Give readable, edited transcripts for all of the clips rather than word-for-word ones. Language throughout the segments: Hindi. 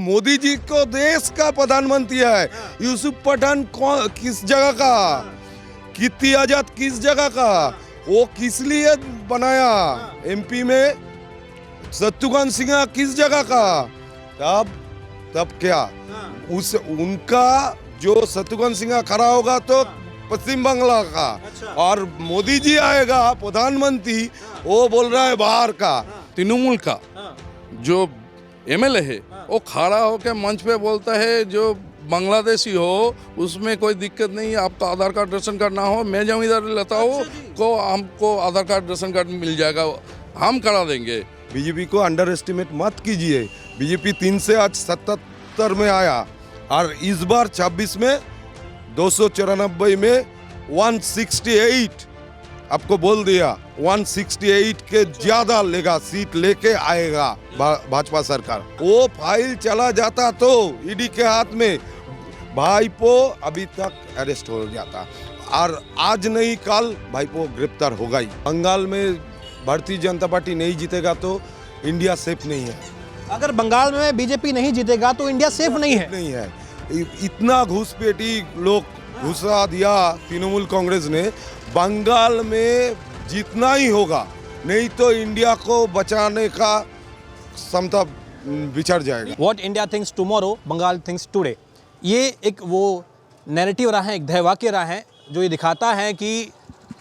मोदी जी को देश का प्रधानमंत्री है। यूसुफ पठान किस जगह का, कीर्ति आजाद किस जगह का, वो किस लिए बनाया? एमपी में शत्रुघ्न सिन्हा किस जगह का? तब क्या उस उनका जो शत्रुघ्न सिन्हा खड़ा होगा तो पश्चिम बंगाल का। अच्छा। और मोदी जी आएगा प्रधानमंत्री, वो बोल रहा है बाहर का। तृणमूल का जो एमएलए है वो खड़ा होकर मंच पे बोलता है जो बांग्लादेशी हो उसमें कोई दिक्कत नहीं है, आपका आधार कार्ड रेशन कार्ड ना हो मैं जाऊँ इधर लेता हूँ को हमको आधार कार्ड रेशन कार्ड मिल जाएगा, हम करा देंगे। बीजेपी को अंडर एस्टिमेट मत कीजिए। बीजेपी 3 से आज 77 में आया और इस बार 26 में 294 में 168 आपको बोल दिया, 168 के ज्यादा लेगा, सीट लेके आएगा भाजपा सरकार। वो फाइल चला जाता तो ईडी के हाथ में, भाईपो अभी तक अरेस्ट हो जाता और आज नहीं कल भाईपो गिरफ्तार होगा ही। बंगाल में भारतीय जनता पार्टी नहीं जीतेगा तो इंडिया सेफ नहीं है। अगर बंगाल में बीजेपी नहीं जीतेगा तो इंडिया सेफ नहीं है। नहीं है। इतना घुसपैठी लोग घुसा दिया तृणमूल कांग्रेस ने, बंगाल में जीतना ही होगा, नहीं तो इंडिया को बचाने का क्षमता बिछड़ जाएगा। What India thinks tomorrow, Bengal thinks today, ये एक वो नैरेटिव रहा है, एक ध्येयवाक्य रहा है जो ये दिखाता है कि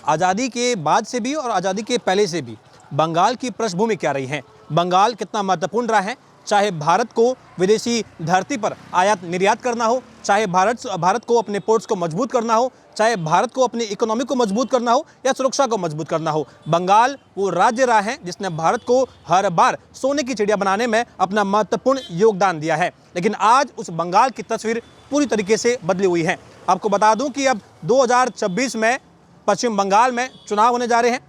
आज़ादी के बाद से भी और आज़ादी के पहले से भी बंगाल की पृष्ठभूमि क्या रही है, बंगाल कितना महत्वपूर्ण रहा है। चाहे भारत को विदेशी धरती पर आयात निर्यात करना हो, चाहे भारत को अपने पोर्ट्स को मजबूत करना हो, चाहे भारत को अपनी इकोनॉमी को मजबूत करना हो या सुरक्षा को मजबूत करना हो, बंगाल वो राज्य रहा है जिसने भारत को हर बार सोने की चिड़िया बनाने में अपना महत्वपूर्ण योगदान दिया है। लेकिन आज उस बंगाल की तस्वीर पूरी तरीके से बदली हुई है। आपको बता दूं कि अब 2026 में पश्चिम बंगाल में चुनाव होने जा रहे हैं।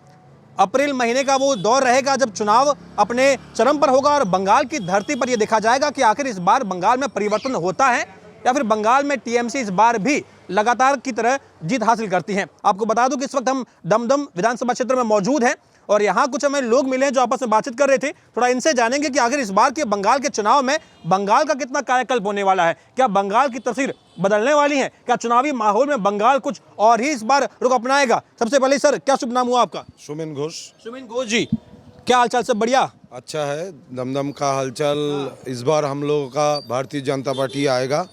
अप्रैल महीने का वो दौर रहेगा जब चुनाव अपने चरम पर होगा और बंगाल की धरती पर यह देखा जाएगा कि आखिर इस बार बंगाल में परिवर्तन होता है या फिर बंगाल में टीएमसी इस बार भी लगातार की तरह जीत हासिल करती हैं। आपको बता दूं कि इस वक्त हम दमदम विधानसभा क्षेत्र में मौजूद हैं और यहाँ कुछ हमें लोग मिले जो आपस में बातचीत कर रहे थे। थोड़ा इनसे जानेंगे कि आखिर इस बार के बंगाल के चुनाव में बंगाल का कितना कायाकल्प होने वाला है, क्या बंगाल की तस्वीर बदलने वाली है, क्या चुनावी माहौल में बंगाल कुछ और ही इस बार रुख अपनाएगा। सबसे पहले सर, क्या शुभ नाम हुआ आपका? सुमेन घोष। सुमेन घोष जी, क्या हालचाल? सब बढ़िया? अच्छा है, दमदम का हलचल इस बार हम लोगों का भारतीय जनता पार्टी आएगा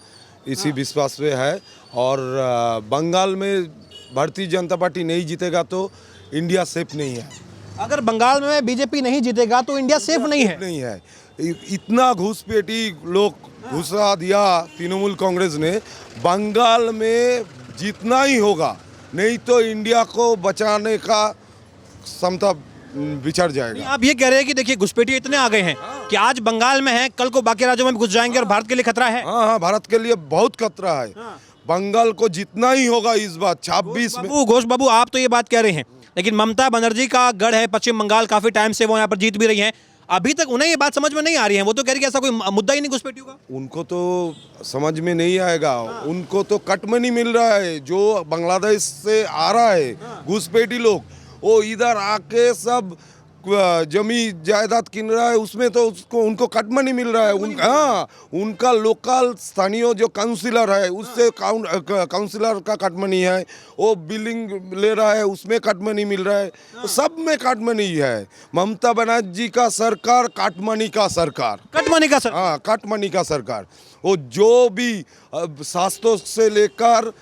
इसी विश्वास पे है। और बंगाल में भारतीय जनता पार्टी नहीं जीतेगा तो इंडिया सेफ नहीं है। अगर बंगाल में बीजेपी नहीं जीतेगा तो इंडिया सेफ नहीं है। नहीं है। इतना घुसपैठी लोग घुसा दिया तृणमूल कांग्रेस ने, बंगाल में जीतना ही होगा, नहीं तो इंडिया को बचाने का क्षमता बिछड़ जाएगा। आप ये कह रहे हैं कि देखिए घुसपैठिए इतने आ गए हैं कि आज बंगाल में है, कल को बाकी राज्यों में घुस जाएंगे और भारत के लिए खतरा है। हाँ, भारत के लिए बहुत खतरा है। बंगाल को जीतना ही होगा इस बार 26 में। घोष बाबू, आप तो ये बात कह रहे हैं, लेकिन ममता बनर्जी का गढ़ है पश्चिम बंगाल, काफी टाइम से वो यहाँ पर जीत भी रही हैं, अभी तक उन्हें ये बात समझ में नहीं आ रही है। वो तो कह रही है ऐसा कोई मुद्दा ही नहीं घुसपैठियों का। उनको तो समझ में नहीं आएगा। उनको तो कट में नहीं मिल रहा है। जो बांग्लादेश से आ रहा है घुसपैठी लोग, वो इधर आके सब जमी जायदाद किन रहा है, उसमें तो उनको कट में नहीं मिल रहा है। उनका लोकल स्थानीय जो काउंसिलर है उससे काउंसिलर का कट में नहीं है, वो बिल्डिंग ले रहा है उसमें कट में नहीं मिल रहा है, सब में कट में नहीं है। ममता बनर्जी का सरकार काटमनी का सरकार, कटमनी का सरकार। हाँ, काटमनी का सरकार। वो जो भी शास्त्रों से लेकर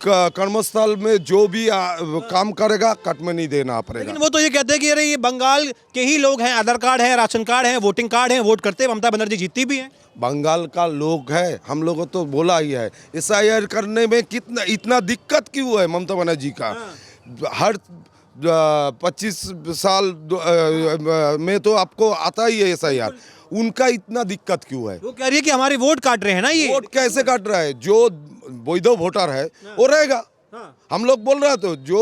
कर्मस्थल में जो भी काम करेगा कट में नहीं देना पड़ेगा। लेकिन वो तो ये कहते हैं कि अरे ये बंगाल के ही लोग हैं, आधार कार्ड है, राशन कार्ड है, वोटिंग कार्ड है, वोट करते हैं, ममता बनर्जी जीतती भी हैं। बंगाल का लोग है, हम लोगों तो बोला ही है। SIR करने में कितना इतना दिक्कत क्यों है ममता बनर्जी का? हर 25 साल में तो आपको आता ही है SIR, उनका इतना दिक्कत क्यों है? वो कह रही है कि हमारे वोट काट रहे हैं ना। ये वोट कैसे काट रहा है? जो वैध वोटर है वो रहेगा। हम लोग बोल रहे तो जो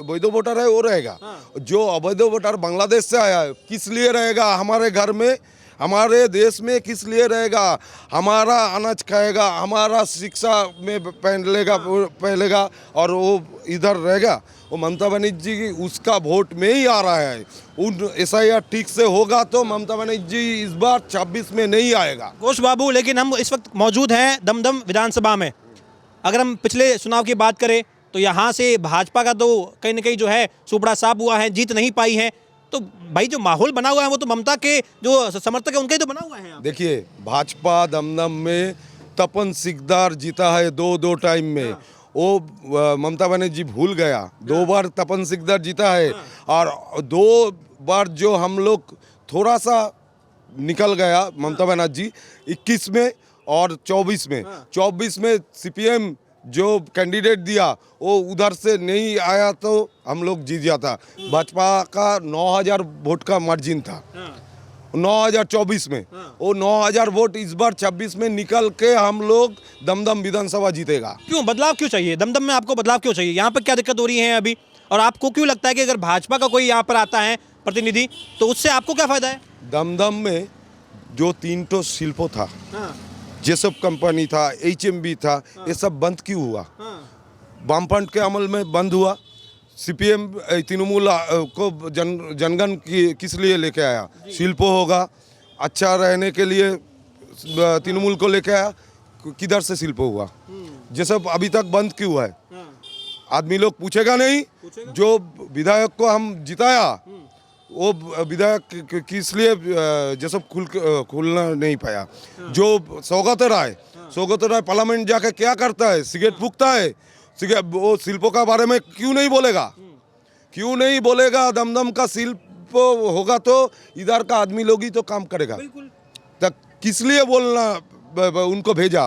वैध वोटर है वो रहेगा। जो अवैध वोटर बांग्लादेश से आया है किस लिए रहेगा? हमारे घर में हमारे देश में किस लिए रहेगा? हमारा अनाज खाएगा, हमारा शिक्षा में पहलेगा और वो इधर रहेगा। वो ममता बनर्जी जी उसका वोट में ही आ रहा है। उन SIR ठीक से होगा तो ममता बनर्जी जी इस बार 26 में नहीं आएगा। घोष बाबू, लेकिन हम इस वक्त मौजूद हैं दमदम विधानसभा में। अगर हम पिछले चुनाव की बात करें तो यहाँ से भाजपा का तो कहीं ना कहीं जो है सुपड़ा साफ हुआ है, जीत नहीं पाई है। तो भाई जो माहौल बना हुआ है वो तो ममता के जो समर्थक है उनका ही तो बना हुआ है यहाँ। देखिए, भाजपा दमदम में तपन सिकदार जीता है दो टाइम में। वो ममता बनर्जी भूल गया, 2 बार तपन सिकदार जीता है और 2 बार जो हम लोग थोड़ा सा निकल गया ममता बनर्जी 21 में और 24 में। 24 में CPM जो कैंडिडेट दिया वो उधर से नहीं आया तो हम लोग जीत जाता। भाजपा का 9000 वोट का मार्जिन था 2024 में। वो 9000 वोट इस बार 26 में निकल के हम लोग दमदम विधानसभा जीतेगा। क्यों बदलाव क्यों चाहिए? दमदम में आपको बदलाव क्यों चाहिए? यहाँ पर क्या दिक्कत हो रही है अभी? और आपको क्यों लगता है कि अगर भाजपा का कोई यहाँ पर आता है प्रतिनिधि तो उससे आपको क्या फायदा है? दमदम में जो 3 तो शिल्पो था, जेसब कंपनी था, HMB था, ये सब बंद क्यों हुआ? वामफ्रंट के अमल में बंद हुआ। CPM तृणमूल को जनगण किस लिए लेके आया? शिल्पो होगा, अच्छा रहने के लिए तृणमूल को लेके आया। किधर से शिल्पो हुआ? ये सब अभी तक बंद क्यों हुआ है? आदमी लोग पूछेगा नहीं? जो विधायक को हम जिताया वो विधायक किस लिए ये सब खुलना नहीं पाया? जो सौगत राय पार्लियामेंट जाके क्या करता है? सिगरेट फूकता है। वो शिल्पों का बारे में क्यों नहीं बोलेगा? क्यों नहीं बोलेगा? दमदम का शिल्प होगा तो इधर का आदमी लोग ही तो काम करेगा। तक किस लिए बोलना उनको भेजा?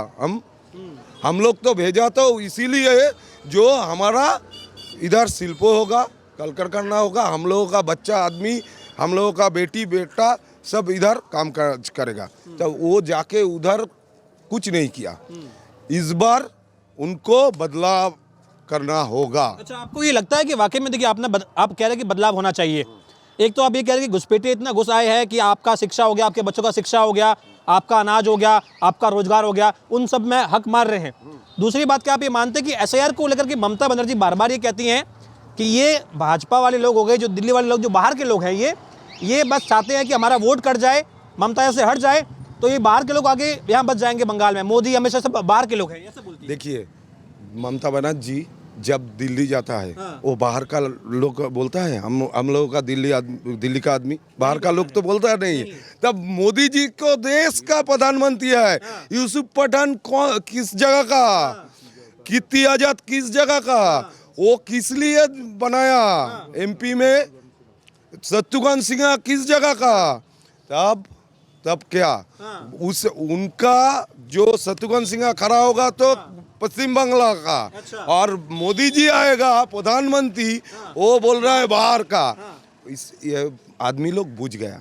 हम लोग तो भेजा तो इसीलिए जो हमारा इधर शिल्पो होगा, कल करना होगा, हम लोगों का बच्चा आदमी, हम लोगों का बेटी बेटा सब इधर काम करेगा। तो वो जाके उधर कुछ नहीं किया। इस बार उनको बदलाव करना होगा। अच्छा, आपको ये लगता है कि वाकई में देखिए आप कह रहे हैं कि बदलाव होना चाहिए। एक तो आप ये कह रहे हैं कि घुसपैठिए इतना घुस आए हैं कि आपका शिक्षा हो गया, आपके बच्चों का शिक्षा हो गया, आपका अनाज हो गया, आपका रोजगार हो गया, उन सब में हक मार रहे हैं। दूसरी बात, क्या आप ये मानते हैं कि SIR को लेकर के ममता बनर्जी बार बार ये कहती हैं कि ये भाजपा वाले लोग हो गए, जो दिल्ली वाले लोग, जो बाहर के लोग हैं, ये बस चाहते हैं कि हमारा वोट कट जाए, ममता यहाँ से हट जाए तो ये बाहर के लोग आगे यहाँ बच जाएंगे बंगाल में। मोदी हमेशा सब बाहर के लोग हैं, ऐसे बोलती है। देखिए, ममता बनर्जी जब दिल्ली जाता है वो बाहर का लोग बोलता है हम लोगों का दिल्ली का आदमी, बाहर का लोग तो बोलता नहीं। तब मोदी जी को देश का प्रधानमंत्री है। यूसुफ पठान किस जगह का? कीर्ति आजाद किस जगह का? वो किस लिए बनाया? MP में शत्रुघ्न सिन्हा किस जगह का? तब क्या उनका जो शत्रुघ्न सिन्हा खड़ा होगा तो पश्चिम बंगाल का। अच्छा। और मोदी जी आएगा प्रधानमंत्री, वो बोल रहा है बाहर का। ये आदमी लोग बुझ गया,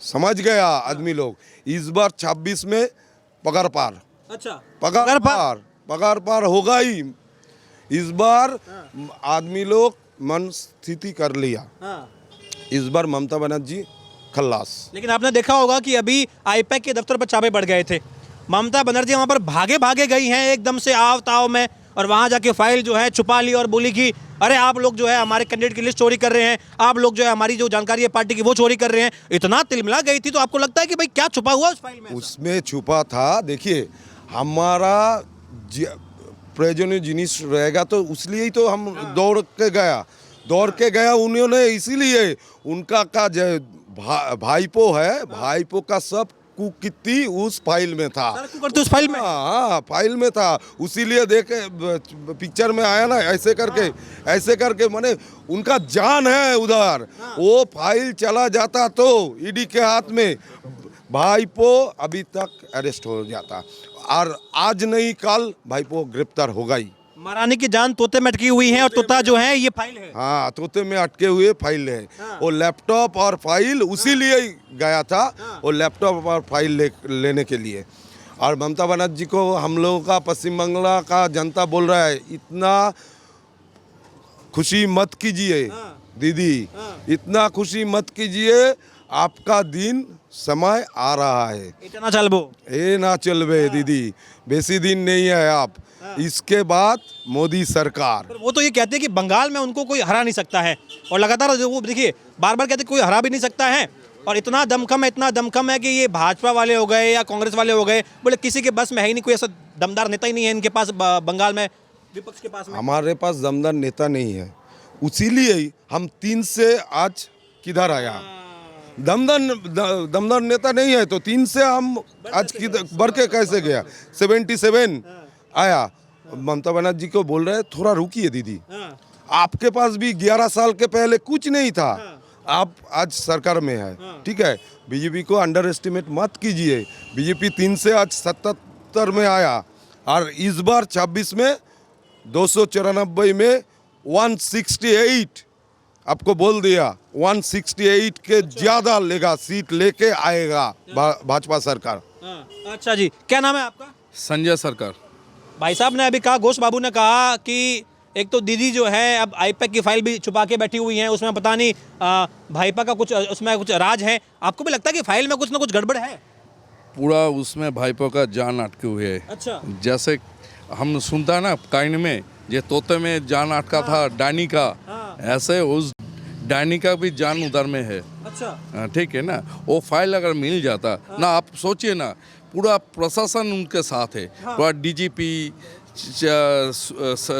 समझ गया आदमी लोग। इस बार 26 में पगार पार। अच्छा, पगार पार होगा ही। इस बार आदमी लोग मन स्थिति कर लिया। इस बार ममता बनर्जी खल्लास। लेकिन आपने देखा होगा कि अभी IPAC के दफ्तर पर छापे पड़ गए थे। ममता बनर्जी वहाँ पर भागे गई हैं एकदम से आव ताव में, और वहाँ जाके फाइल जो है छुपा ली और बोली कि अरे आप लोग जो है हमारे कैंडिडेट की लिस्ट चोरी कर रहे हैं, आप लोग जो है हमारी जो जानकारी है पार्टी की वो चोरी कर रहे हैं। इतना तिलमिला गई थी। तो आपको लगता है कि भाई क्या छुपा हुआ उस फाइल में? उसमें छुपा था, देखिए हमारा प्रयोजनीय जिनिस रहेगा तो उसलिए ही तो हम दौड़ के गया उन्होंने। इसीलिए उनका का भाईपो है, भाईपो का सब कुकीर्ति उस फाइल में था। उस फाइल में? हाँ, फाइल में था। उसीलिए देखे पिक्चर में आया ना, ऐसे करके माने उनका जान है उधर। वो फाइल चला जाता तो ED के हाथ में, भाईपो अभी तक अरेस्ट हो जाता। और आज नहीं कल भाईपो गिरफ्तार होगा ही। महारानी की जान तोते में अटकी हुई है और तोता जो है ये फाइल है। हाँ, तोते में अटके हुए फाइल है। वो लैपटॉप और फाइल उसी लिए ही गया था। वो लैपटॉप और फाइल लेने के लिए। और ममता बनर्जी को हम लोगों का पश्चिम बंगाल का जनता बोल रहा है, इतना खुशी मत कीजिए दीदी, इतना खुशी मत कीजिए, आपका दिन समय आ रहा है। इतना चलबो ए ना चलवे दीदी, बेसी दिन नहीं है आप, इसके बाद मोदी सरकार। पर वो तो ये कहते हैं कि बंगाल में उनको कोई हरा नहीं सकता है, और लगातार जो वो देखिए बार बार कहते हैं कोई हरा भी नहीं सकता है, और इतना दमखम है कि ये भाजपा वाले हो गए या कांग्रेस वाले हो गए, बोले किसी के बस में है ही नहीं, कोई ऐसा दमदार नेता ही नहीं है इनके पास बंगाल में, विपक्ष के पास में। हमारे पास दमदार नेता नहीं है, इसीलिए ही हम 3 से आज किधर आया। दमदार नेता नहीं है तो 3 से हम आज किधर बढ़ के कैसे गया, 77 आया। ममता बनर्जी को बोल रहे हैं थोड़ा रुकिए दीदी, आपके पास भी 11 साल के पहले कुछ नहीं था, आप आज सरकार में है, ठीक है। बीजेपी को अंडर एस्टिमेट मत कीजिए, बीजेपी 3 से आज 77 में आया, और इस बार 26 में 294 में 168 आपको बोल दिया, 168 के ज्यादा लेगा, सीट लेके आएगा भाजपा सरकार। अच्छा जी, क्या नाम है आपका? संजय सरकार। भाई साहब ने अभी कहा, घोष बाबू ने कहा कि एक तो दीदी जो है अब आईपैक की फाइल भी छुपा के बैठी हुई हैं, उसमें पता नहीं भाजपा का कुछ उसमें कुछ राज है। आपको भी लगता है कि फाइल में कुछ ना कुछ गड़बड़ है? पूरा उसमें भाईपो का जान अटके हुए है। अच्छा। जैसे हम सुनता है ना काइन में, ये तोते में जान अटका था डानी का, ऐसे उस डानी का भी जान उधर में है। अच्छा। ठीक है ना, वो फाइल अगर मिल जाता ना, आप सोचिए ना, पूरा प्रशासन उनके साथ है, पूरा डीजीपी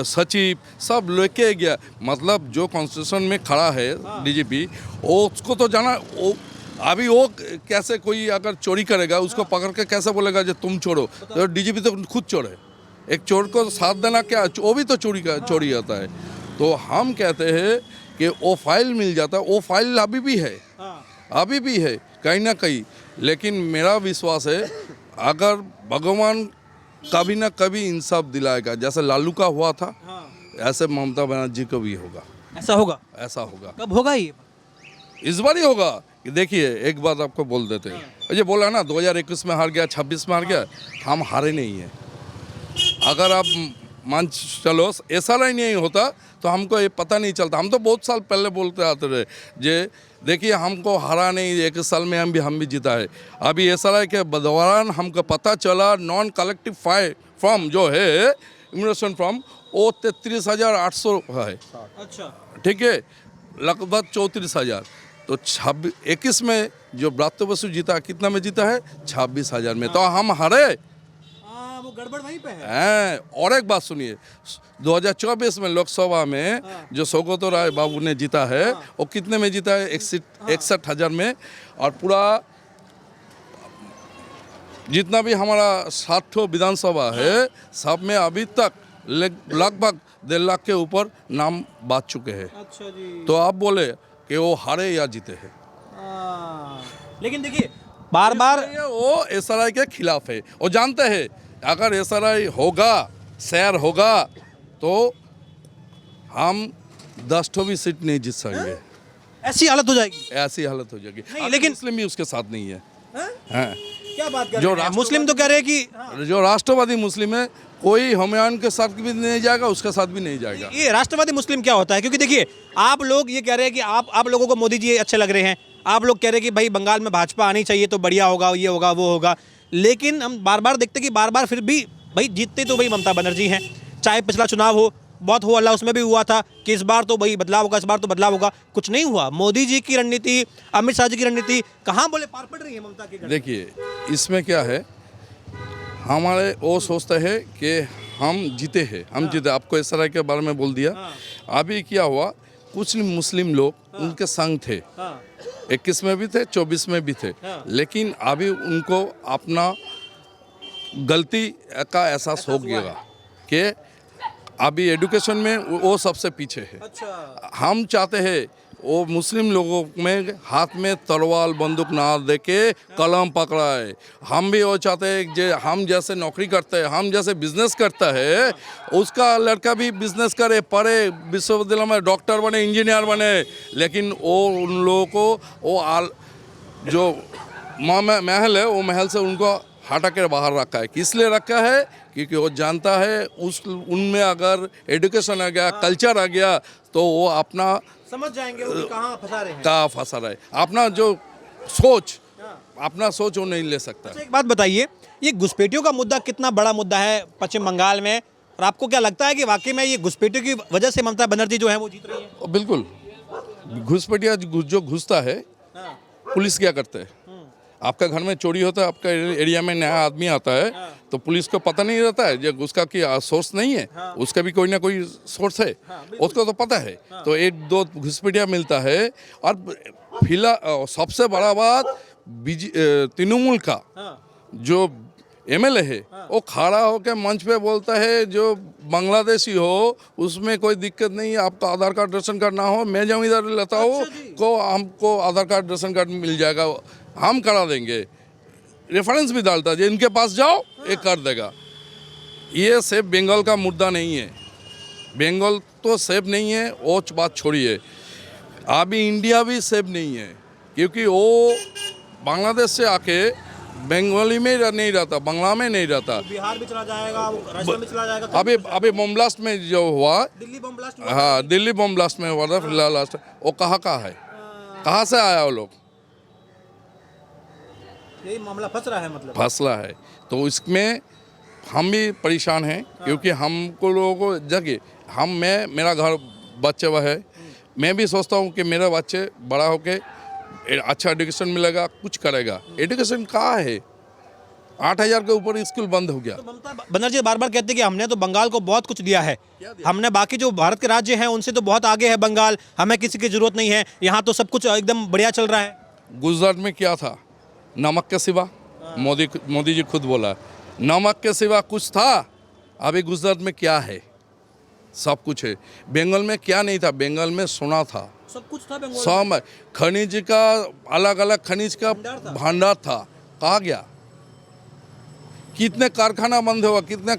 सचिव सब लेके गया, मतलब जो कॉन्स्टिट्यूशन में खड़ा है डीजीपी, वो उसको तो जाना। वो अभी वो कैसे कोई अगर चोरी करेगा उसको पकड़ के कैसे बोलेगा जो तुम छोड़ो, तो डीजीपी तो खुद चोरे, एक चोर को साथ देना क्या, वो भी तो चोरी आता है। तो हम कहते हैं कि वो फाइल मिल जाता, वो फाइल अभी भी है कहीं ना कहीं, लेकिन मेरा विश्वास है अगर भगवान कभी ना कभी इंसाफ दिलाएगा, जैसे लालू का हुआ था, ऐसे ममता बनर्जी को भी होगा। ऐसा होगा? कब होगा ये? इस बार ही होगा। देखिए एक बात आपको बोल देते हैं, ये बोला ना 2021 में हार गया, 26 में हार गया, हम हारे नहीं है। अगर आप मान चलो ऐसा नहीं होता तो हमको ये पता नहीं चलता। हम तो बहुत साल पहले बोलते आते रहे, जे देखिए हमको हरा नहीं, 1 साल में हम भी जीता है। अभी ऐसा के दौरान हमको पता चला नॉन कलेक्टिव फॉर्म जो है इमिग्रेशन फॉर्म, वो 33,800 है। अच्छा। ठीक है, लगभग 34,000। तो 21 में जो ब्रात्य बसु जीता, कितना में जीता है? 26,000 में। तो हम हारे, वो गड़बड़ वहीं पे है। और एक बात सुनिए, 2024 में लोकसभा में जो सौगत राय बाबू ने जीता है, वो कितने में जीता है? 61,000 में। और पूरा जितना भी हमारा 60 विधानसभा है, सब में अभी तक लगभग 1.5 लाख के ऊपर नाम बात चुके हैं। अच्छा जी। तो आप बोले कि वो हारे या जीते हैं, लेकिन देखिए बार वो एसआरआई के खिलाफ है। वो जानते हैं अगर एसआरआई होगा, सैर होगा, तो हम 10 भी सीट नहीं जीत सकेंगे। ऐसी हालत हो जाएगी। ऐसी हालत हो जाएगी। लेकिन मुस्लिम भी उसके साथ नहीं है। क्या बात कर रहे हैं? मुस्लिम तो कह रहे हैं कि जो राष्ट्रवादी मुस्लिम है, कोई हुमायूं के साथ भी नहीं जाएगा, उसके साथ भी नहीं जाएगा। ये राष्ट्रवादी मुस्लिम क्या होता है? क्योंकि देखिए आप लोग ये कह रहे हैं कि आप लोगों को मोदी जी अच्छे लग रहे हैं, आप लोग कह रहे हैं कि भाई बंगाल में भाजपा आनी चाहिए तो बढ़िया होगा, ये होगा वो होगा, लेकिन हम बार बार देखते कि बार बार फिर भी भाई जीतते तो भाई ममता बनर्जी हैं। चाहे पिछला चुनाव हो, बहुत हो अल्लाह, उसमें भी हुआ था कि इस बार तो भाई बदलाव होगा, इस बार तो बदलाव होगा, कुछ नहीं हुआ। मोदी जी की रणनीति, अमित शाह जी की रणनीति कहाँ बोले पार पड़ रही है ममता की? देखिए इसमें क्या है, हमारे वो सोचते हैं कि हम जीते हैं, हम जीते। आपको इस तरह के बारे में बोल दिया। अभी क्या हुआ, कुछ मुस्लिम लोग उनके संग थे, 21 में भी थे, 24 में भी थे, लेकिन अभी उनको अपना गलती का एहसास हो गया कि अभी एजुकेशन में वो सबसे पीछे है। अच्छा। हम चाहते हैं वो मुस्लिम लोगों में हाथ में तलवार बंदूक ना देके कलम पकड़ाए। हम भी वो चाहते हैं जो हम जैसे नौकरी करते हैं, हम जैसे बिजनेस करता है, उसका लड़का भी बिजनेस करे, पढ़े, विश्वविद्यालय में डॉक्टर बने, इंजीनियर बने, लेकिन वो उन लोगों को वो जो महल है, वो महल से उनको हटा कर बाहर रखा है। किस लिए रखा है? क्योंकि वो जानता है उनमें अगर एजुकेशन आ गया, कल्चर आ गया, तो वो अपना समझ जाएंगे वो कहाँ फंसा रहे हैं, कहाँ फंसा रहे। अपना जो सोच अपना सोच वो नहीं ले सकता। अच्छा, एक बात बताइए, ये घुसपैठियों का मुद्दा कितना बड़ा मुद्दा है पश्चिम बंगाल में, और आपको क्या लगता है कि वाकई में ये घुसपैठियों की वजह से ममता बनर्जी जो है वो जीत रही है? बिल्कुल, घुसपैठिया जो घुसता है, पुलिस क्या करते हैं? आपका घर में चोरी होता है, आपका एरिया में नया आदमी आता है, तो पुलिस को पता नहीं रहता है जो उसका की सोर्स नहीं है, उसका भी कोई ना कोई सोर्स है, उसको तो पता है। तो एक दो घुसपैठिया मिलता है। और फिलहाल सबसे बड़ा बात तृणमूल का जो एमएलए है वो खड़ा होकर मंच पे बोलता है जो बांग्लादेशी हो उसमें कोई दिक्कत नहीं, आपका आधार कार्ड रेशन कार्ड ना हो, मैं जमींदार लेता हूँ को हमको आधार कार्ड रेशन कार्ड मिल जाएगा, हम करा देंगे। रेफरेंस भी डालता है, इनके पास जाओ ये कर देगा। ये सिर्फ बंगाल का मुद्दा नहीं है, बंगाल तो सेफ नहीं है, वो बात छोड़िए, अभी इंडिया भी सेफ नहीं है, क्योंकि वो बांग्लादेश से आके बंगाली में नहीं रहता, बांग्ला में नहीं रहता, बिहार भी चला जाएगा, राजस्थान भी चला जाएगा। अभी बम ब्लास्ट में जो हुआ, दिल्ली बम ब्लास्ट, हाँ दिल्ली बम ब्लास्ट में हुआ था फिलहाल लास्ट, वो कहाँ का है, कहाँ से आया वो लोग? यही मामला फंस रहा है, मतलब फसला है। तो इसमें हम भी परेशान हैं, क्योंकि हमको लोगों को जगह मेरा घर बच्चे वह है, मैं भी सोचता हूँ कि मेरा बच्चे बड़ा होके अच्छा एजुकेशन मिलेगा, कुछ करेगा। एजुकेशन कहाँ है? 8,000 के ऊपर स्कूल बंद हो गया। तो ममता बनर्जी बार बार कहते हैं कि हमने तो बंगाल को बहुत कुछ दिया है, हमने बाकी जो भारत के राज्य हैं उनसे तो बहुत आगे है बंगाल, हमें किसी की जरूरत नहीं है, यहाँ तो सब कुछ एकदम बढ़िया चल रहा है। गुजरात में क्या था? नमक के सिवा, मोदी जी खुद बोला नमक के सिवा कुछ था। अभी गुजरात में क्या है? सब कुछ है। बंगाल में क्या नहीं था? बंगाल में सोना था, सब कुछ था बंगाल, सब खनिज का अलग अलग खनिज का भंडार था, कहाँ गया? कितने कारखाना बंद हुआ, कितने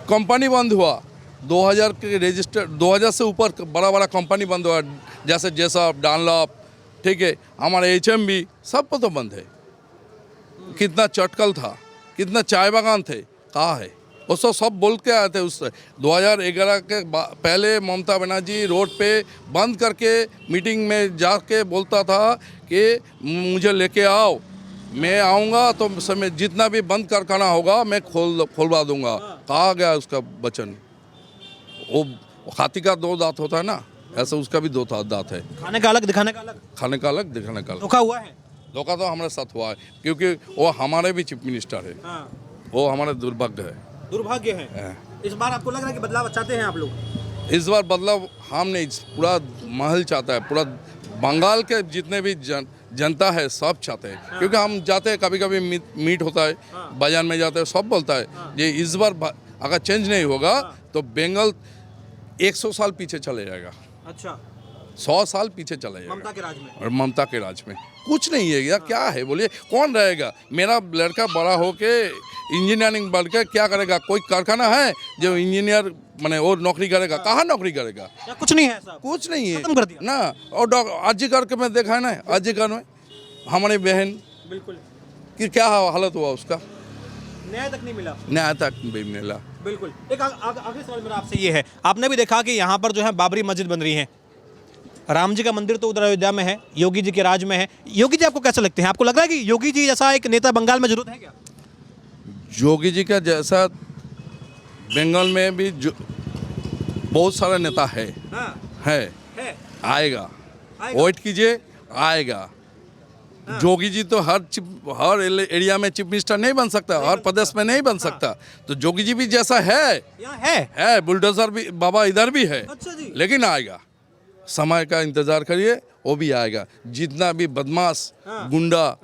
कंपनी बंद हुआ? 2000 के रजिस्टर, 2000 से ऊपर बड़ा बड़ा कंपनी बंद हुआ, जैसे जेसप, डानलॉप, ठीक है, हमारे HMB, सब तो बंद है। कितना चटकल था, कितना चाय बागान थे, कहाँ है? उसको सब बोल के आए थे। उस 2011 के पहले ममता बनर्जी रोड पे बंद करके मीटिंग में जाके बोलता था कि मुझे लेके आओ, मैं आऊँगा तो समय जितना भी बंद कारखाना होगा मैं खोलवा दूंगा। कहाँ गया उसका वचन? वो हाथी का 2 दांत होता है ना, ऐसा उसका भी 2 दांत है, खाने का अलग, दिखाने का अलग, खाने का अलग, दिखाने का अलग। धोखा हुआ है, धोखा तो हमारे साथ हुआ है, क्योंकि वो हमारे भी चीफ मिनिस्टर है, वो हमारे दुर्भाग्य है, दुर्भाग्य है। इस बार आपको लग रहा है कि बदलाव चाहते हैं आप लोग? इस बार बदलाव हम नहीं, पूरा महल चाहता है, पूरा बंगाल के जितने भी जनता है सब चाहते हैं। क्योंकि हम जाते हैं, कभी कभी मीट होता है, बाजार में जाते हैं, सब बोलता है ये इस बार अगर चेंज नहीं होगा तो बंगाल 100 साल पीछे चले जाएगा। अच्छा, 100 साल पीछे चले जाएगा ममता के राज में। और ममता के राज में कुछ नहीं है यार, क्या है बोलिए? कौन रहेगा? मेरा लड़का बड़ा होके इंजीनियरिंग बढ़ के क्या करेगा? कोई कारखाना है जो इंजीनियर माने और नौकरी करेगा? कहाँ नौकरी करेगा? कुछ नहीं है साहब, कुछ नहीं है, खत्म कर दिया ना। और आजीकर के मैं देखा है ना, आजीकर में हमारी बहन बिल्कुल की क्या हालत हुआ, उसका न्याय तक नहीं मिला, न्याय तक भी मिला। बिल्कुल। एक आखिरी सवाल मेरा आपसे ये है, आपने भी देखा कि यहाँ पर जो है बाबरी मस्जिद बन रही है, राम जी का मंदिर तो उधर अयोध्या में है, योगी जी के राज में है। योगी जी आपको कैसे लगते हैं? आपको लग रहा है कि योगी जी जैसा एक नेता बंगाल में जरूरत है क्या? योगी जी का जैसा बंगाल में भी बहुत सारा नेता है, है। आएगा, वेट कीजिए, आएगा। योगी जी तो हर एरिया में चीफ मिनिस्टर नहीं बन सकता, हर प्रदेश में नहीं बन सकता। तो योगी जी भी जैसा है बुलडोजर भी बाबा इधर भी है। अच्छा जी। लेकिन आएगा, समय का इंतजार करिए, वो भी आएगा। जितना भी बदमाश गुंडा,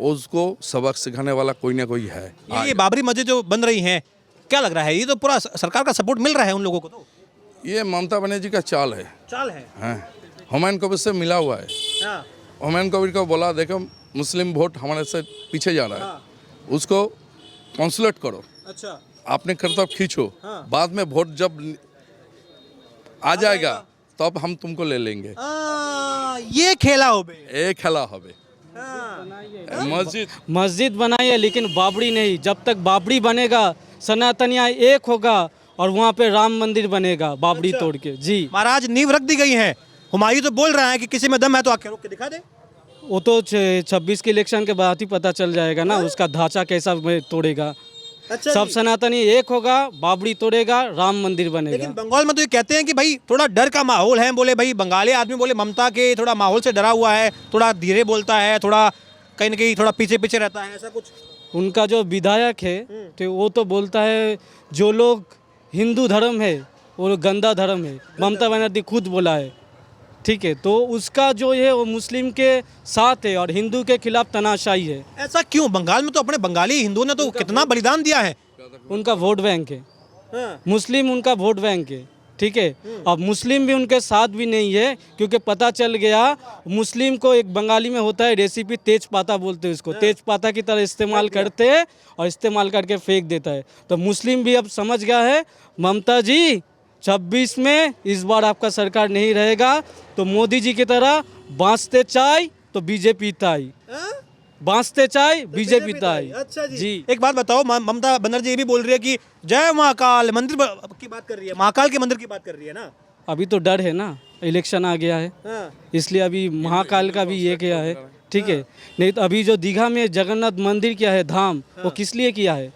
उसको सबक सिखाने वाला कोई ना कोई है। ये बाबरी मस्जिद जो बन रही है, क्या लग रहा है? ये तो पूरा सरकार का सपोर्ट मिल रहा है उन लोगों को। तो ये ममता बनर्जी का चाल है, हुमायूं कबीर से मिला हुआ है। हुमायूं कबीर को बोला देखो मुस्लिम वोट हमारे से पीछे जा रहा है, उसको कंसुलेट करो, अच्छा, आपने करतब खींचो, बाद में वोट जब आ जाएगा तब हम तुमको ले लेंगे। ये खेला हो बे, एक खेला होबे। मस्जिद बनाइए लेकिन बाबरी नहीं। जब तक बाबरी बनेगा सनातनिया एक होगा और वहाँ पे राम मंदिर बनेगा बाबरी तोड़ के। जी महाराज, नींव रख दी गई है। हुमायूं तो बोल रहा है कि किसी में दम है तो आके रोक के दिखा दे। वो तो 26 के इलेक्शन के बाद ही पता चल जाएगा ना, उसका ढांचा कैसा तोड़ेगा। अच्छा सब सनातनी एक होगा, बाबरी तोड़ेगा, राम मंदिर बनेगा। लेकिन बंगाल में तो ये कहते हैं कि भाई थोड़ा डर का माहौल है, बोले भाई बंगाली आदमी बोले ममता के थोड़ा माहौल से डरा हुआ है, थोड़ा धीरे बोलता है, थोड़ा कहीं ना कहीं थोड़ा पीछे पीछे रहता है, ऐसा कुछ। उनका जो विधायक है तो वो तो बोलता है जो लोग हिंदू धर्म है वो गंदा धर्म है, ममता बनर्जी खुद बोला है। ठीक है, तो उसका जो है वो मुस्लिम के साथ है और हिंदू के खिलाफ तनाशाही है। ऐसा क्यों? बंगाल में तो अपने बंगाली हिंदुओं ने तो कितना बलिदान दिया है। उनका वोट बैंक है, मुस्लिम उनका वोट बैंक है। ठीक है, अब मुस्लिम भी उनके साथ भी नहीं है, क्योंकि पता चल गया मुस्लिम को एक बंगाली में होता है रेसिपी तेज पाता बोलते हैं उसको, तेज पाता की तरह इस्तेमाल करते हैं और इस्तेमाल करके फेंक देता है। तो मुस्लिम भी अब समझ गया है ममता जी 26 में इस बार आपका सरकार नहीं रहेगा, तो मोदी जी की तरह बांसते चाय तो बीजेपी ताई, बांसते चाय बीजेपी ताई। अच्छा जी, एक बात बताओ, ममता बनर्जी ये भी बोल रही है कि जय महाकाल मंदिर की बात कर रही है, महाकाल के मंदिर की बात कर रही है ना। अभी तो डर है ना, इलेक्शन आ गया है, इसलिए अभी महाकाल का भी ये किया है। ठीक है, नहीं तो अभी जो दीघा में जगन्नाथ मंदिर किया है धाम, वो किस लिए किया है?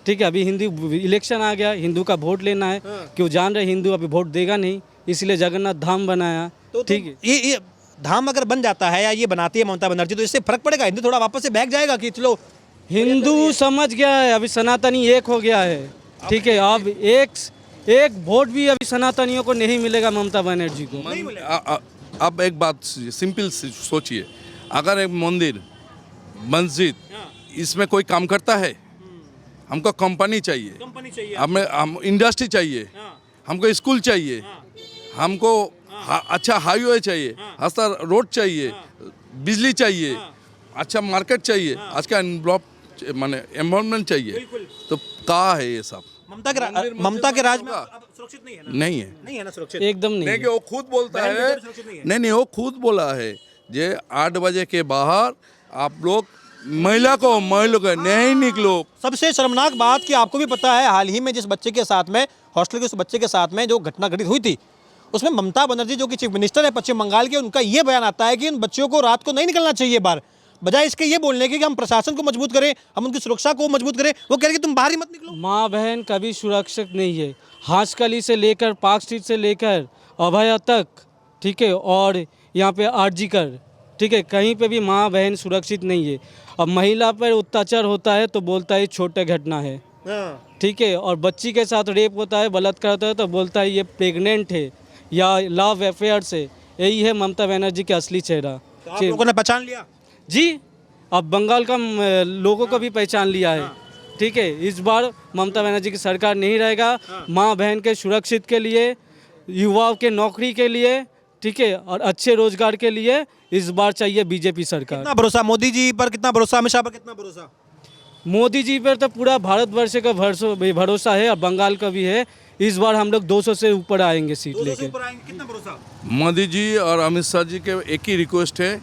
ठीक है, अभी हिंदू इलेक्शन आ गया, हिंदू का वोट लेना है, क्यों जान रहे हिंदू अभी वोट देगा नहीं, इसलिए जगन्नाथ धाम बनाया। ठीक है, ये धाम अगर बन जाता है या ये बनाती है ममता बनर्जी तो इससे फर्क पड़ेगा? हिंदू थोड़ा वापस से बहक जाएगा कि चलो हिंदू समझ गया है, अभी सनातनी एक हो गया है। ठीक है, अब एक वोट भी अभी सनातनियों को नहीं मिलेगा ममता बनर्जी को। अब एक बात सिंपल सोचिए, अगर एक मंदिर मस्जिद इसमें कोई काम करता है, हमको कंपनी चाहिए, हम इंडस्ट्री चाहिए, हमको स्कूल चाहिए, हमको अच्छा हाईवे चाहिए, अच्छा रोड चाहिए, बिजली चाहिए, अच्छा मार्केट चाहिए, आज का माने एनवायरनमेंट चाहिए, तो कहाँ है ये सब? ममता के राज में अब सुरक्षित नहीं है ना? नहीं है ना सुरक्षित, एकदम नहीं। नहीं कि वो खुद बोलता है, नहीं वो खुद बोला है जे 8 बजे के बाहर आप लोग महिला को नहीं निकलो। सबसे शर्मनाक बात कि आपको भी पता है हाल ही में जिस बच्चे के साथ में हॉस्टल के उस बच्चे के साथ में जो घटना घटित हुई थी, उसमें ममता बनर्जी जो कि चीफ मिनिस्टर है पश्चिम बंगाल के, उनका ये बयान आता है कि इन बच्चों को रात को नहीं निकलना चाहिए बाहर, बजाय इसके ये बोलने के कि हम प्रशासन को मजबूत करें, हम उनकी सुरक्षा को मजबूत करें, वो कह रहे कि तुम बाहर ही मत निकलो। माँ बहन कभी सुरक्षित नहीं है, हांसकली से लेकर पार्क स्ट्रीट से लेकर अभया तक, ठीक है, और यहाँ पे आरजी कर, ठीक है, कहीं पे भी माँ बहन सुरक्षित नहीं है। अब महिला पर अत्याचार होता है तो बोलता है छोटे घटना है, ठीक है, और बच्ची के साथ रेप होता है, बलात्कार होता है तो बोलता है ये प्रेग्नेंट है या लव अफेयर से। यही है ममता बनर्जी का असली चेहरा। तो आप लोगों ने पहचान लिया जी, अब बंगाल का लोगों को भी पहचान लिया है। ठीक है, इस बार ममता बनर्जी की सरकार नहीं रहेगा, माँ बहन के सुरक्षित के लिए, युवाओं के नौकरी के लिए, ठीक है, और अच्छे रोजगार के लिए इस बार चाहिए बीजेपी सरकार। कितना भरोसा मोदी जी पर, कितना भरोसा अमित शाह पर, कितना भरोसा? मोदी जी पर तो पूरा भारतवर्ष का भरोसा है और बंगाल का भी है। इस बार हम लोग 200 से ऊपर आएंगे सीट लेके। कितना भरोसा? मोदी जी और अमित शाह जी के एक ही रिक्वेस्ट है,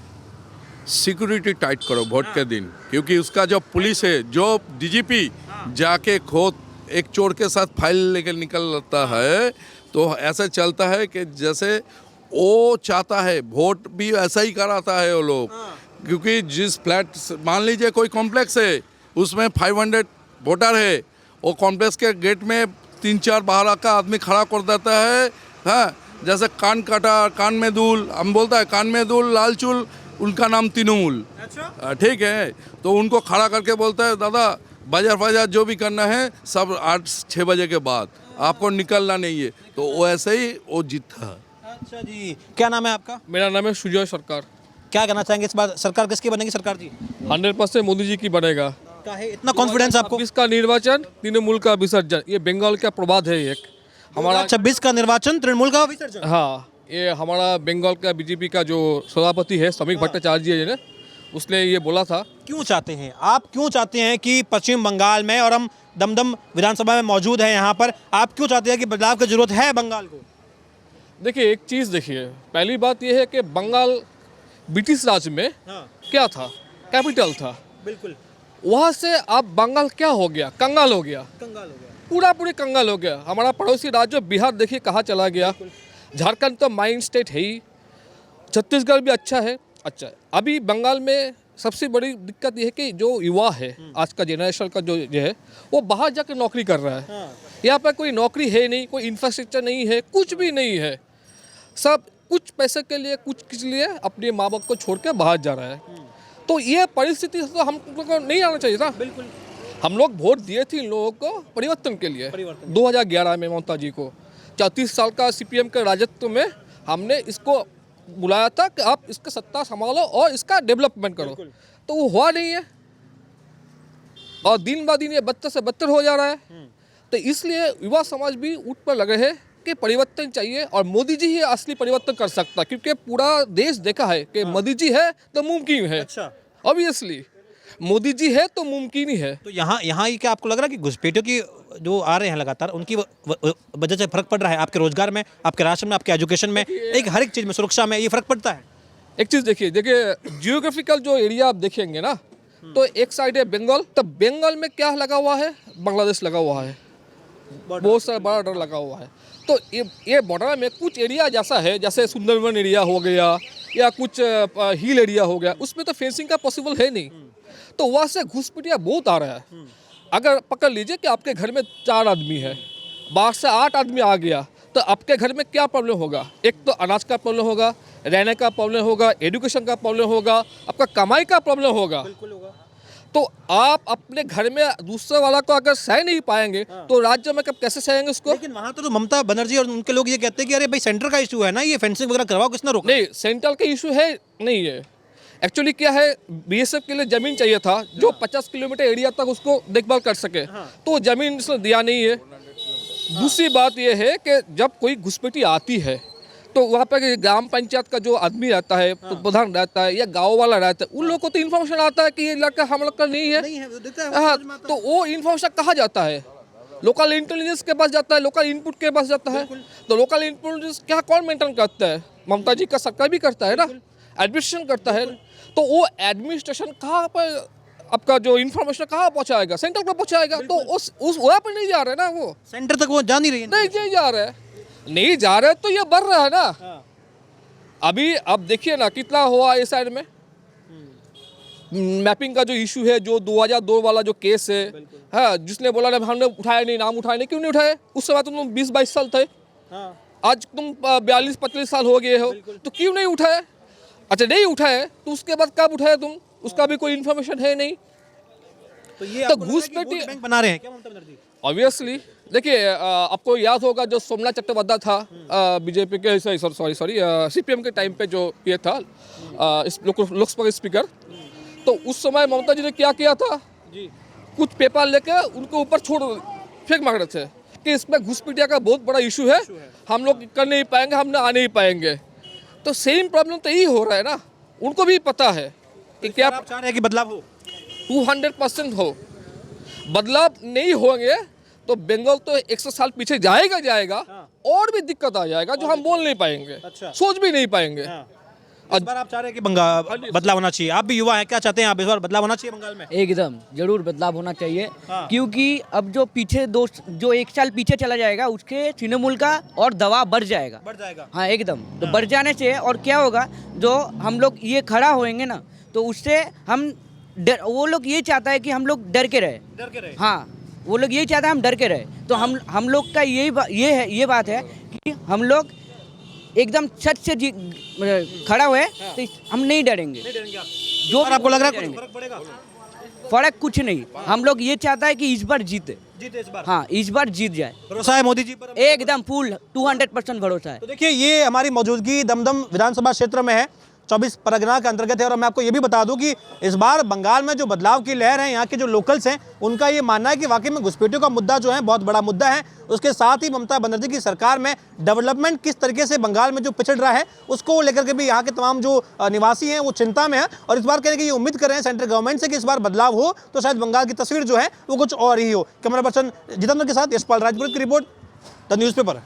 सिक्योरिटी टाइट करो वोट के दिन, क्योंकि उसका जो पुलिस है, जो डीजीपी जाके खुद एक चोर के साथ फाइल लेकर निकलता है, तो ऐसा चलता है कि जैसे वो चाहता है वोट भी ऐसा ही कराता है वो लोग। क्योंकि जिस फ्लैट, मान लीजिए कोई कॉम्प्लेक्स है, उसमें 500 वोटर है, वो कॉम्प्लेक्स के गेट में 3-4 बाहर का आदमी खड़ा कर देता है। हाँ, जैसे कान काटा, कान में दूल, हम बोलता है कान में दूल लाल चूल, उनका नाम तृणमूल। अच्छा, ठीक है, तो उनको खड़ा करके बोलता है दादा बाजार बाजार जो भी करना है सब 8-6 बजे के बाद, आपको निकलना नहीं है। तो वो ऐसे ही वो जीता है। अच्छा जी, क्या नाम है आपका? मेरा नाम है सुजय सरकार। क्या कहना चाहेंगे इस बार सरकार किसकी बनेगी सरकार जी? 100% मोदी जी की बनेगा। इतना कॉन्फिडेंस आपको? 26 का निर्वाचन, तृणमूल का विसर्जन, ये बंगाल का प्रवाद है एक हमारा। 26 का निर्वाचन, तृणमूल का विसर्जन। हाँ, ये हमारा बंगाल का बीजेपी का जो सभापति है समीक भट्टाचार्य जी ने, उसने ये बोला था। क्यों चाहते हैं आप, क्यों चाहते हैं कि पश्चिम बंगाल में, और हम दमदम विधानसभा में मौजूद हैं यहाँ पर, आप क्यों चाहते हैं कि बदलाव की जरूरत है बंगाल को? देखिए, एक चीज़ देखिए, पहली बात ये है कि बंगाल ब्रिटिश राज में क्या था, कैपिटल था। बिल्कुल। वहाँ से अब बंगाल क्या हो गया, कंगाल हो गया, पूरी कंगाल हो गया। हमारा पड़ोसी राज्य बिहार देखिए कहाँ चला गया, झारखंड तो माइंड स्टेट है ही, छत्तीसगढ़ भी अच्छा है, अच्छा, अभी बंगाल में सबसे बड़ी दिक्कत ये है कि जो युवा है, आज का जनरेशन का जो है, वो बाहर जाकर नौकरी कर रहा है। यहाँ पर कोई नौकरी है नहीं, कोई इंफ्रास्ट्रक्चर नहीं है, कुछ भी नहीं है। सब कुछ पैसे के लिए, कुछ के लिए अपने माँ बाप को छोड़ के बाहर जा रहा है। तो ये परिस्थिति तो हम लोग को नहीं आना चाहिए था। बिल्कुल। हम लोग वोट दिए थे इन लोगों को परिवर्तन के लिए 2011 में ममता जी को। 34 साल का सीपीएम के राजत्व में हमने इसको बुलाया था कि आप इसका सत्ता संभालो और इसका डेवलपमेंट करो, तो वो हुआ नहीं है और दिन ब दिन ये बदतर से बदतर हो जा रहा है। तो इसलिए युवा समाज भी उठ पर लगे हैं कि परिवर्तन चाहिए और मोदी जी ही असली परिवर्तन कर सकता, क्योंकि पूरा देश देखा है कि मोदी जी है तो मुमकिन है। अच्छा। ऑब्वियसली मोदी जी है तो मुमकिन ही है। तो यहाँ ये क्या आपको लग रहा है कि घुसपैठियों की जो आ रहे हैं लगातार, उनकी वजह से फर्क पड़ रहा है आपके रोजगार में, आपके राशन में, आपके एजुकेशन में, एक हर एक चीज़ में, सुरक्षा में ये फर्क पड़ता है? एक चीज़ देखिए जियोग्राफिकल जो एरिया आप देखेंगे ना, तो एक साइड है बंगाल, तो बंगाल में क्या लगा हुआ है, बांग्लादेश लगा हुआ है, बहुत सारा बॉर्डर लगा हुआ है। तो ये बॉर्डर में कुछ एरिया जैसा है, जैसे सुंदरवन एरिया हो गया या कुछ हिल एरिया हो गया, उसमें तो फेंसिंग का पॉसिबल है नहीं। तो वहाँ से घुसपैठिया बहुत आ रहा है। अगर पकड़ लीजिए कि आपके घर में 4 आदमी है, बाहर से 8 आदमी आ गया, तो आपके घर में क्या प्रॉब्लम होगा? एक तो अनाज का प्रॉब्लम होगा, रहने का प्रॉब्लम होगा, एजुकेशन का प्रॉब्लम होगा, आपका कमाई का प्रॉब्लम होगा। बिल्कुल होगा। तो आप अपने घर में दूसरे वाला को अगर सह नहीं पाएंगे तो राज्य में कब कैसे सहेंगे उसको? लेकिन वहाँ तो ममता बनर्जी और उनके लोग ये कहते हैं कि अरे भाई सेंटर का इशू है ना, ये फेंसिंग वगैरह करवाओ, किसने रोका? नहीं, सेंट्रल का इशू है नहीं है। एक्चुअली क्या है, बीएसएफ के लिए जमीन चाहिए था जो 50 किलोमीटर एरिया तक उसको देखभाल कर सके, तो जमीन इसने दिया नहीं है। दूसरी बात यह है कि जब कोई घुसपैठी आती है तो वहाँ पर ग्राम पंचायत का जो आदमी रहता है, तो प्रधान रहता है या गाँव वाला रहता है, उन लोगों को तो इन्फॉर्मेशन आता है कि ये इलाका हम लोग का नहीं है। हाँ, तो वो इन्फॉर्मेशन कहाँ जाता है? लोकल इंटेलिजेंस के पास जाता है, लोकल इनपुट के पास जाता है। तो लोकल इनपुट क्या कौन मेंटेन करता है? ममता जी का सरकार भी करता है ना, एडमिनिस्ट्रेशन करता है। तो वो एडमिनिस्ट्रेशन कहाँ पर आपका जो इन्फॉर्मेशन कहाँ पहुँचाएगा? सेंटर पर पहुँचाएगा। तो उस वहाँ पर नहीं जा रहा है ना, वो सेंटर तक वो जा नहीं रही है। नहीं जा रहा है, नहीं जा रहा है, तो ये बढ़ रहा है ना। अभी अब देखिए ना कितना हुआ इस साइड में। मैपिंग का जो इशू है, जो 2002 वाला जो केस है, हाँ, जिसने बोला ना हमने उठाया नहीं, नाम उठाया नहीं, क्यों नहीं उठाए? उस समय तुम 20-22 साल थे, आज तुम 42-45 साल हो गए हो, तो क्यों नहीं उठाए? अच्छा, नहीं उठाए तो उसके बाद कब उठाए तुम? उसका भी कोई इन्फॉर्मेशन है नहीं। तो ये तो घुसपैठी बैंक बना रहे हैं क्या ममता बनर्जी? ऑब्वियसली देखिए, आपको याद होगा जो सोमनाथ चट्टोपाध्याय था, बीजेपी के सॉरी सीपीएम के टाइम पे जो ये था लोकसभा स्पीकर, तो उस समय ममता जी ने क्या किया था जी, कुछ पेपर लेके उनको ऊपर फेंक मार रहे थे कि इसमें घुसपैठिया का बहुत बड़ा इशू है, हम लोग कर नहीं पाएंगे, हम आ नहीं पाएंगे। तो सेम प्रॉब्लम तो यही हो रहा है ना, उनको भी पता है कि क्या आप चाह रहे हैं कि बदलाव हो? 200% हो। बदलाव नहीं होंगे तो बंगाल तो 100 साल पीछे जाएगा और भी दिक्कत आ जाएगा, जो हम बोल नहीं पाएंगे। अच्छा। सोच भी नहीं पाएंगे। इस बार आप चाह रहे हैं कि बदलाव होना चाहिए? आप भी युवा हैं, क्या चाहते हैं आप? इस बार बदलाव होना चाहिए बंगाल में? एकदम जरूर बदलाव होना चाहिए। क्योंकि अब जो पीछे जो 1 साल पीछे चला जाएगा, उसके तृणमूल का और दबाव बढ़ जाएगा। हाँ, एकदम। तो बढ़ जाने से और क्या होगा, जो हम लोग ये खड़ा होएंगे ना, तो उससे हम वो लोग ये चाहता है कि हम लोग डर के रहे। हाँ, वो लोग यही चाहते हैं हम डर के रहे। तो हम लोग का ये बात है कि हम लोग एकदम सच से खड़ा हुए, तो हम नहीं डरेंगे। जो आपको लग रहा है फर्क पड़ेगा? फर्क कुछ नहीं, हम लोग ये चाहता है कि इस बार जीते इस बार। हाँ, इस बार जीत जाए। भरोसा है मोदी जी पर? एकदम फुल 200% भरोसा है। तो देखिए, ये हमारी मौजूदगी दमदम विधानसभा क्षेत्र में है, 24 परगना के अंतर्गत है। और मैं आपको ये भी बता दूं कि इस बार बंगाल में जो बदलाव की लहर है, यहाँ के जो लोकल्स हैं, उनका ये मानना है कि वाकई में घुसपैठियों का मुद्दा जो है बहुत बड़ा मुद्दा है। उसके साथ ही ममता बनर्जी की सरकार में डेवलपमेंट किस तरीके से बंगाल में जो पिछड़ रहा है, उसको लेकर के भी यहाँ के तमाम जो निवासी हैं वो चिंता में है। और इस बार कहने की ये उम्मीद कर रहे हैं सेंट्रल गवर्नमेंट से कि इस बार बदलाव हो तो शायद बंगाल की तस्वीर जो है वो कुछ और ही हो। कैमरा पर्सन जितेंद्र के साथ यशपाल राजपुरोहित की रिपोर्ट, द न्यूज़पेपर।